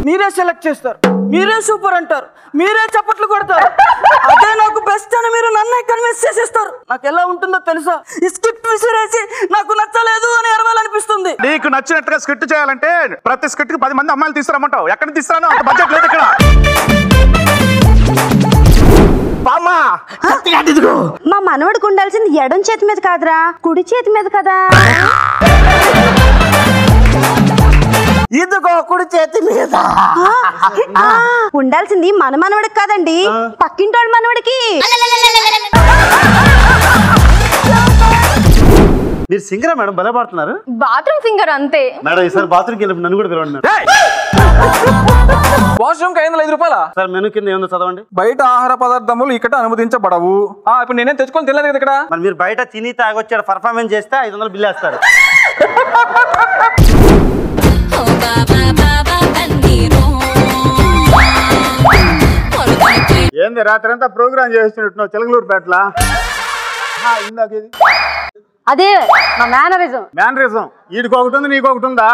మీరే సెలెక్ట్ చేస్తారు, మీరే సూపర్ అంటారు, మీరే చప్పట్లు కొడతారు. అదే నాకు బెస్ట్ అని మీరు నన్నే కన్విన్స్ చేసేస్తారు. నాకు ఎలా ఉంటుందో తెలుసా? ఈ స్క్రిప్ట్ విసిరేసి నాకు నచ్చలేదు అని అరవాలనిపిస్తుంది. నీకు నచ్చినట్టుగా స్క్రిప్ట్ చేయాలంటే ప్రతి స్క్రిప్ట్ కి 10 మంది అమ్మాయిలు తీసుకురమ్మంటావు. ఎక్కడ తీసుకురాను? అంత బడ్జెట్ లేదు ఇక్కడ. మా మనవడికి ఉండాల్సింది ఎడం చేతి మీద కాదురా, కుడి చేతి మీద కదా. ఇదిగో కుడి చేతి మీద ఉండాల్సింది మన మనవడికి కాదండి, పక్కింటోళ్ళ మనవడికి. మీరు సింగరా మేడం? భలే పాడుతున్నారు. బాత్రూమ్ సింగర్ అంతే మేడం. ఈసారి బాత్రూమ్కి వెళ్ళినప్పుడు నన్ను కూడా పిలవండి. వాష్రూమ్ కి 505 రూపాయల సార్ మెనూ కింద ఏముందో చదవండి. బయట ఆహార పదార్థములు ఇక్కడ అనుమతించబడవు. ఇప్పుడు నేనేం తెచ్చుకొని తినలేదు కదా ఇక్కడ. మరి మీరు బయట తిని తాగొచ్చాడు పర్ఫార్మెన్స్ చేస్తే 500 బిల్లు వేస్తారు. ఏంది రాత్రి అంతా ప్రోగ్రామ్ చేస్తున్నట్టున్నావు చిలకలూరుపేటలా? ఇందాకేది అదే మా మేనరిజం. మేనరిజం ఈడికి ఒకటి ఉంది, నీకు ఒకటి ఉందా?